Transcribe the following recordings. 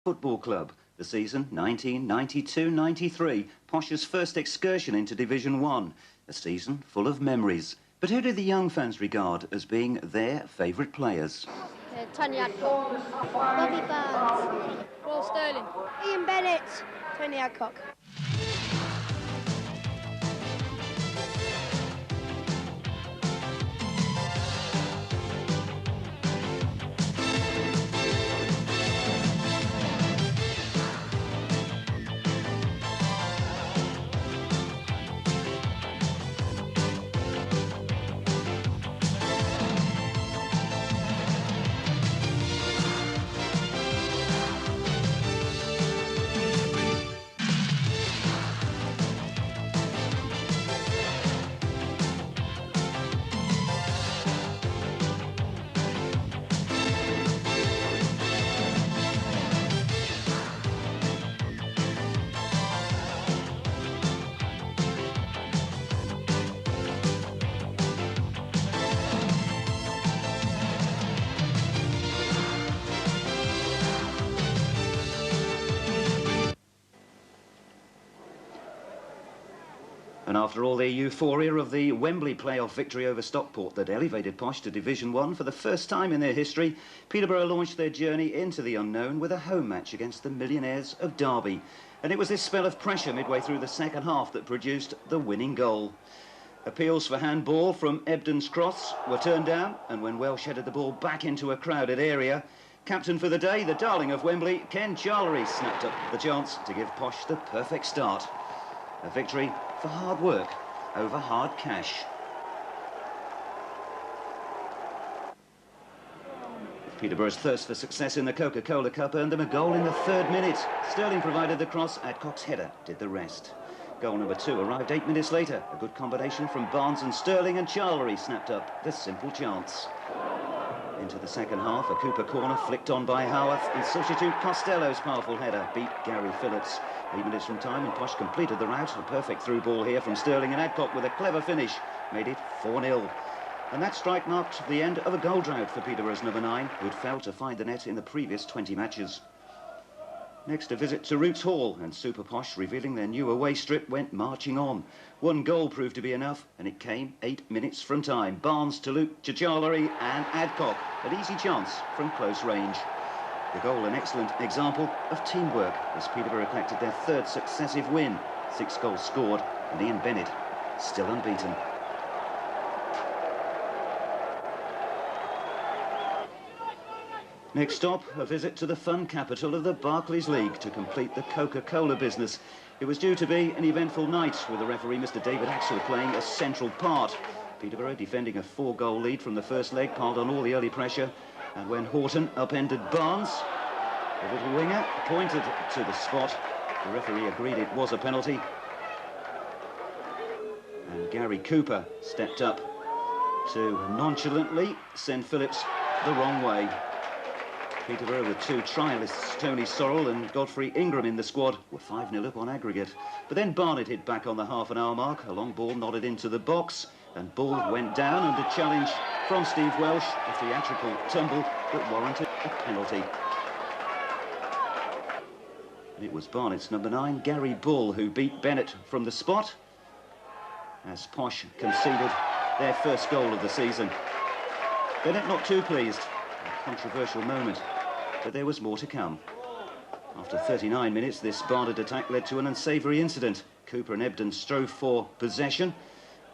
Football Club, the season 1992-93, Posh's first excursion into Division 1, a season full of memories. But who do the young fans regard as being their favourite players? Tony Adcock, Bobby Barnes, Paul Sterling, Ian Bennett, Tony Adcock. And after all the euphoria of the Wembley playoff victory over Stockport that elevated Posh to Division 1 for the first time in their history, Peterborough launched their journey into the unknown with a home match against the millionaires of Derby. And it was this spell of pressure midway through the second half that produced the winning goal. Appeals for handball from Ebden's cross were turned down, and when Welsh headed the ball back into a crowded area, captain for the day, the darling of Wembley, Ken Charlery, snapped up the chance to give Posh the perfect start. A victory for hard work over hard cash. Peterborough's thirst for success in the Coca-Cola Cup earned them a goal in the 3rd minute. Sterling provided the cross, Adcock's header did the rest. Goal number 2 arrived 8 minutes later. A good combination from Barnes and Sterling, and Charlery snapped up the simple chance. Into the second half, a Cooper corner flicked on by Howarth, and substitute Costello's powerful header beat Gary Phillips. 8 minutes from time and Posh completed the rout. A perfect through ball here from Sterling, and Adcock with a clever finish made it 4-0. And that strike marked the end of a goal drought for Peterborough's number 9, who had failed to find the net in the previous 20 matches. Next, a visit to Roots Hall, and Super Posh, revealing their new away strip, went marching on. One goal proved to be enough, and it came 8 minutes from time. Barnes to Luke, to Charlery, and Adcock. An easy chance from close range. The goal, an excellent example of teamwork, as Peterborough collected their 3rd successive win. 6 goals scored, and Ian Bennett still unbeaten. Next stop, a visit to the fun capital of the Barclays League to complete the Coca-Cola business. It was due to be an eventful night, with the referee Mr. David Axel playing a central part. Peterborough, defending a 4-goal lead from the first leg, piled on all the early pressure, and when Horton upended Barnes, the little winger pointed to the spot. The referee agreed it was a penalty, and Gary Cooper stepped up to nonchalantly send Phillips the wrong way. Peterborough, with 2 trialists, Tony Sorrell and Godfrey Ingram in the squad, were 5-0 up on aggregate. But then Barnett hit back on the half-an-hour mark. A long ball nodded into the box, and Bull went down under challenge from Steve Welsh, a theatrical tumble that warranted a penalty. And it was Barnett's number 9, Gary Bull, who beat Bennett from the spot, as Posh conceded their first goal of the season. Bennett not too pleased. A controversial moment, but there was more to come. After 39 minutes, this Barnett attack led to an unsavoury incident. Cooper and Ebden strove for possession.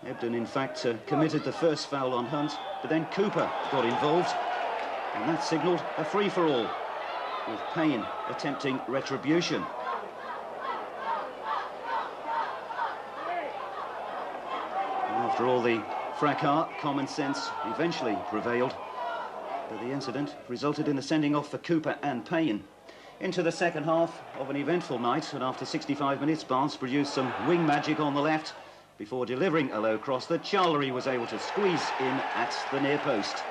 Ebden, in fact, committed the first foul on Hunt, but then Cooper got involved, and that signalled a free-for-all, with Payne attempting retribution. And after all the fracas, common sense eventually prevailed, but the incident resulted in the sending off for Cooper and Payne. Into the second half of an eventful night, and after 65 minutes, Barnes produced some wing magic on the left before delivering a low cross that Charlery was able to squeeze in at the near post.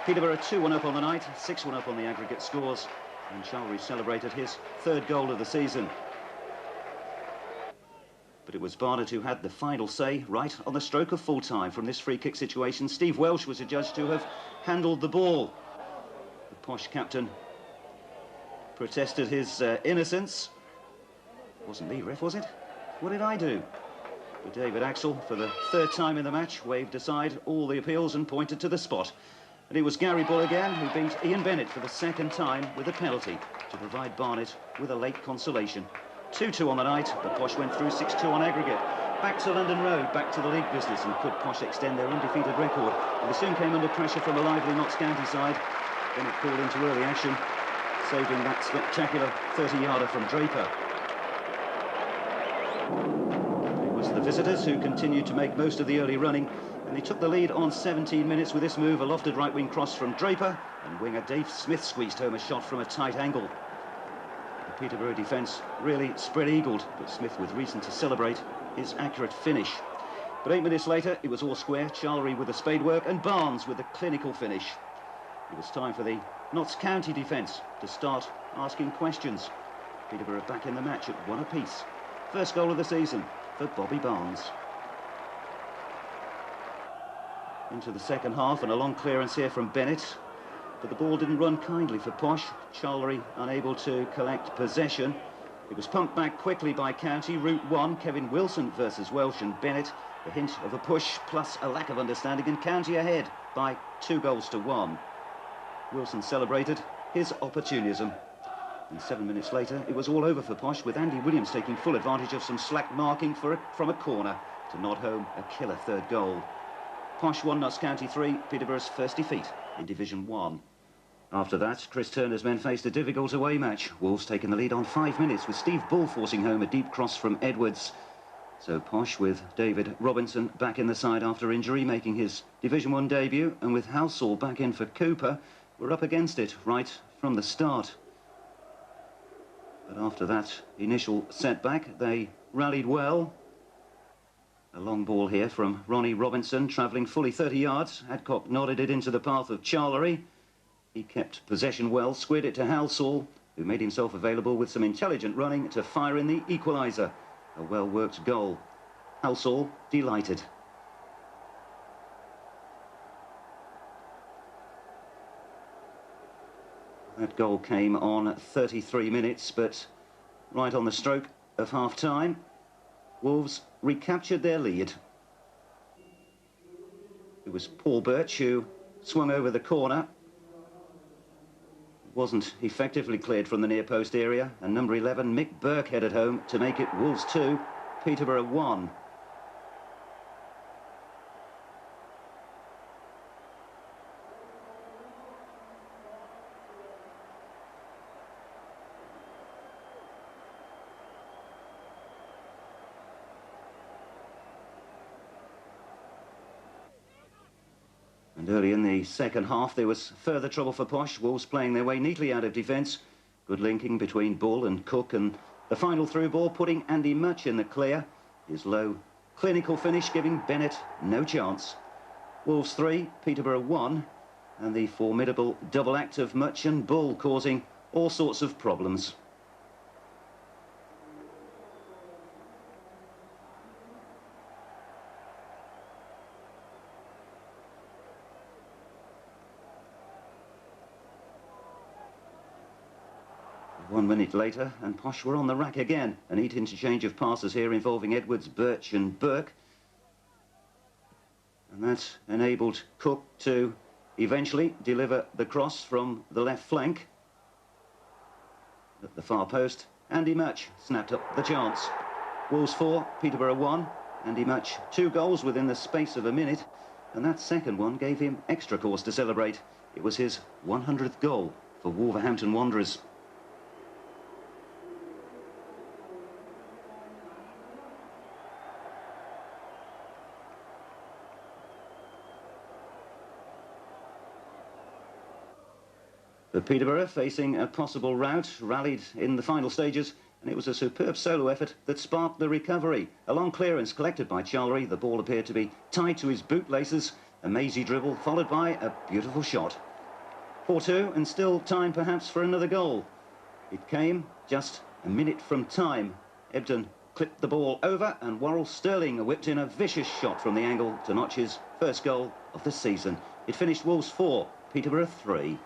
Peterborough 2-1 up on the night, 6-1 up on the aggregate scores, and Charlery celebrated his 3rd goal of the season. But it was Barnett who had the final say right on the stroke of full time. From this free kick situation, Steve Welsh was adjudged to have handled the ball. The Posh captain protested his innocence. Wasn't me, ref, was it? What did I do? But David Axel, for the third time in the match, waved aside all the appeals and pointed to the spot. And it was Gary Bull again who beat Ian Bennett for the second time with a penalty to provide Barnet with a late consolation. 2-2 on the night, but Posh went through 6-2 on aggregate. Back to London Road, back to the league business, and could Posh extend their undefeated record? But they soon came under pressure from a lively Notts County side. Bennett called into early action, saving that spectacular 30-yarder from Draper. It was the visitors who continued to make most of the early running, and they took the lead on 17 minutes with this move, a lofted right-wing cross from Draper, and winger Dave Smith squeezed home a shot from a tight angle. The Peterborough defence really spread-eagled, but Smith with reason to celebrate his accurate finish. But 8 minutes later, it was all square, Charlery with the spade work, and Barnes with a clinical finish. It was time for the Notts County defence to start asking questions. Peterborough back in the match at 1 apiece. First goal of the season for Bobby Barnes. Into the second half, and a long clearance here from Bennett, but the ball didn't run kindly for Posh. Charlery unable to collect possession. It was pumped back quickly by County. Route 1, Kevin Wilson versus Welsh and Bennett. The hint of a push plus a lack of understanding, and County ahead by 2-1. Wilson celebrated his opportunism. And 7 minutes later, it was all over for Posh, with Andy Williams taking full advantage of some slack marking from a corner to nod home a killer third goal. Posh 1, Notts County 3, Peterborough's first defeat in Division 1. After that, Chris Turner's men faced a difficult away match. Wolves taking the lead on 5 minutes, with Steve Bull forcing home a deep cross from Edwards. So Posh, with David Robinson back in the side after injury, making his Division 1 debut, and with Halsall back in for Cooper, were up against it right from the start. But after that initial setback, they rallied well. A long ball here from Ronnie Robinson, travelling fully 30 yards. Adcock nodded it into the path of Charlery. He kept possession well, squared it to Halsall, who made himself available with some intelligent running to fire in the equaliser. A well-worked goal. Halsall delighted. That goal came on 33 minutes, but right on the stroke of half-time, Wolves recaptured their lead. It was Paul Birch who swung over the corner. Wasn't effectively cleared from the near post area, and number 11, Mick Burke, headed home to make it Wolves 2, Peterborough 1. And early in the second half, there was further trouble for Posh. Wolves playing their way neatly out of defence. Good linking between Bull and Cook, and the final through ball putting Andy Much in the clear. His low, clinical finish giving Bennett no chance. Wolves 3, Peterborough 1, and the formidable double act of Much and Bull causing all sorts of problems. One minute later, and Posh were on the rack again. A neat interchange of passes here involving Edwards, Birch and Burke. And that enabled Cook to eventually deliver the cross from the left flank. At the far post, Andy Much snapped up the chance. Wolves 4, Peterborough 1. Andy Much 2 goals within the space of a minute, and that second one gave him extra cause to celebrate. It was his 100th goal for Wolverhampton Wanderers. But Peterborough, facing a possible rout, rallied in the final stages, and it was a superb solo effort that sparked the recovery. A long clearance collected by Charlery. The ball appeared to be tied to his bootlaces. A mazy dribble followed by a beautiful shot. 4-2, and still time perhaps for another goal. It came just a minute from time. Ebden clipped the ball over, and Worrell Sterling whipped in a vicious shot from the angle to notch his first goal of the season. It finished Wolves 4, Peterborough 3.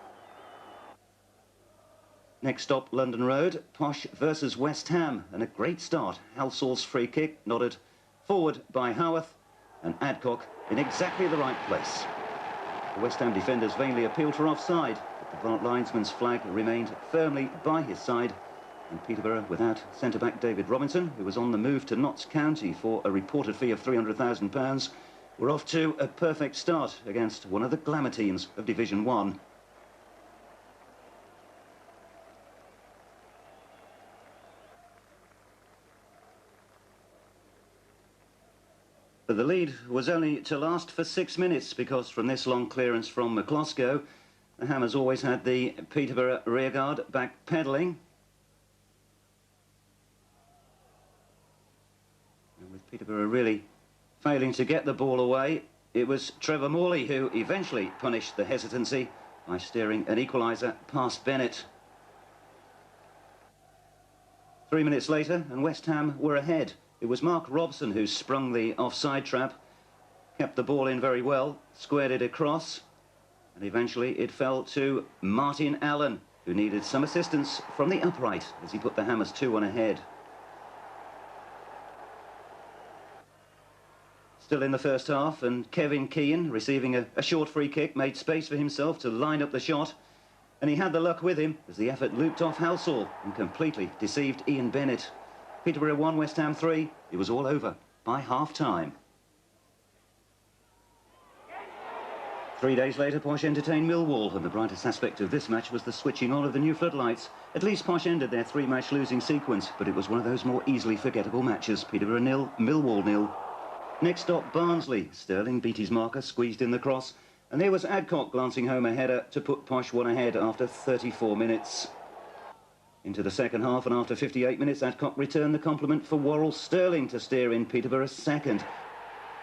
Next stop, London Road, Posh versus West Ham, and a great start. Halsall's free kick nodded forward by Howarth, and Adcock in exactly the right place. The West Ham defenders vainly appealed for offside, but the linesman's flag remained firmly by his side, and Peterborough, without centre-back David Robinson, who was on the move to Notts County for a reported fee of £300,000, were off to a perfect start against one of the glamour teams of Division 1. But the lead was only to last for 6 minutes, because from this long clearance from McCloskey, the Hammers always had the Peterborough rearguard back pedalling. And with Peterborough really failing to get the ball away, it was Trevor Morley who eventually punished the hesitancy by steering an equaliser past Bennett. 3 minutes later, and West Ham were ahead. It was Mark Robson who sprung the offside trap, kept the ball in very well, squared it across, and eventually it fell to Martin Allen, who needed some assistance from the upright as he put the Hammers 2-1 ahead. Still in the first half, and Kevin Keane, receiving a short free kick, made space for himself to line up the shot, and he had the luck with him as the effort looped off Halsall and completely deceived Ian Bennett. Peterborough 1, West Ham 3. It was all over by half-time. 3 days later, Posh entertained Millwall, and the brightest aspect of this match was the switching on of the new floodlights. At least Posh ended their 3-match losing sequence, but it was one of those more easily forgettable matches. Peterborough 0, Millwall 0. Next stop, Barnsley. Sterling beat his marker, squeezed in the cross, and there was Adcock glancing home a header to put Posh 1 ahead after 34 minutes. Into the second half, and after 58 minutes, Adcock returned the compliment for Worrell Sterling to steer in Peterborough's second.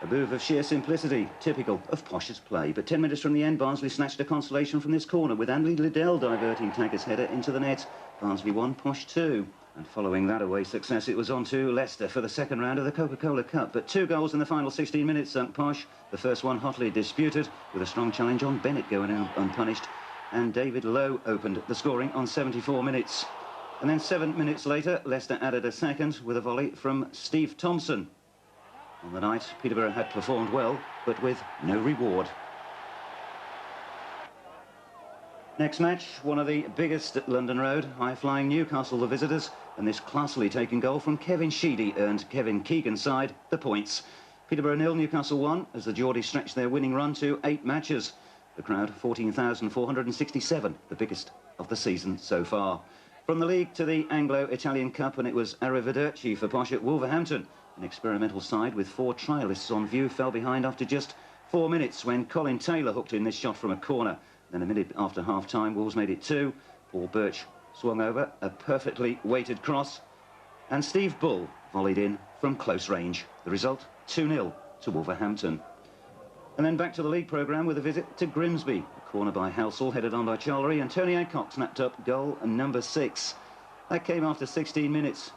A move of sheer simplicity, typical of Posh's play. But 10 minutes from the end, Barnsley snatched a consolation from this corner, with Andy Liddell diverting Taggart's header into the net. Barnsley 1, Posh 2. And following that away success, it was on to Leicester for the second round of the Coca-Cola Cup. But 2 goals in the final 16 minutes sunk Posh. The first one hotly disputed, with a strong challenge on Bennett going out unpunished. And David Lowe opened the scoring on 74 minutes. And then 7 minutes later, Leicester added a second with a volley from Steve Thompson. On the night, Peterborough had performed well, but with no reward. Next match, one of the biggest at London Road, high-flying Newcastle, the visitors, and this classily taken goal from Kevin Sheedy earned Kevin Keegan's side the points. Peterborough 0, Newcastle 1, as the Geordies stretched their winning run to 8 matches. The crowd, 14,467, the biggest of the season so far. From the league to the Anglo-Italian Cup, and it was arrivederci for Posh at Wolverhampton. An experimental side with 4 trialists on view fell behind after just 4 minutes when Colin Taylor hooked in this shot from a corner. Then a minute after half-time, Wolves made it 2. Paul Birch swung over a perfectly weighted cross, and Steve Bull volleyed in from close range. The result, 2-0 to Wolverhampton. And then back to the league programme with a visit to Grimsby. A corner by Halsall, headed on by Charlery, and Tony Adcock snapped up goal number 6. That came after 16 minutes.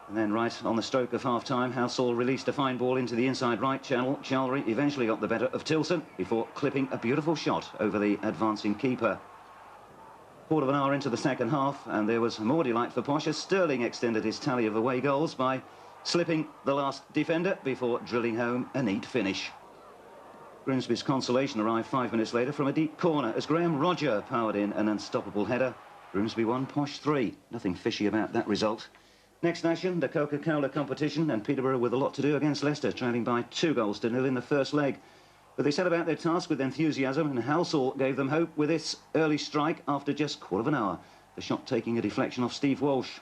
And then right on the stroke of half-time, Halsall released a fine ball into the inside right channel. Charlery eventually got the better of Tilson before clipping a beautiful shot over the advancing keeper. Quarter of an hour into the second half, and there was more delight for Posh as Sterling extended his tally of away goals by slipping the last defender before drilling home a neat finish. Grimsby's consolation arrived 5 minutes later from a deep corner as Graham Rodger powered in an unstoppable header. Grimsby 1, Posh 3. Nothing fishy about that result. Next action, the Coca-Cola competition, and Peterborough with a lot to do against Leicester, trailing by 2-0 in the first leg. But they set about their task with enthusiasm, and Halsall gave them hope with this early strike after just quarter of an hour. The shot taking a deflection off Steve Walsh.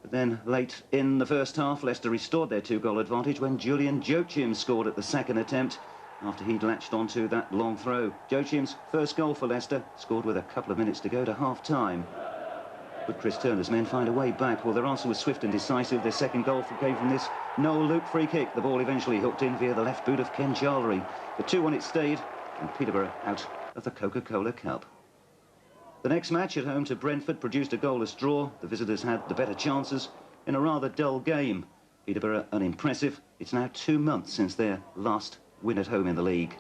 But then, late in the first half, Leicester restored their 2-goal advantage when Julian Joachim scored at the second attempt after he'd latched onto that long throw. Joachim's first goal for Leicester, scored with a couple of minutes to go to half-time. But Chris Turner's men find a way back. Well, their answer was swift and decisive. Their second goal came from this Noel Luke free kick. The ball eventually hooked in via the left boot of Ken Charlery. The 2-1 it stayed, and Peterborough out of the Coca-Cola Cup. The next match at home to Brentford produced a goalless draw. The visitors had the better chances in a rather dull game. Peterborough unimpressive. It's now 2 months since their last win at home in the league.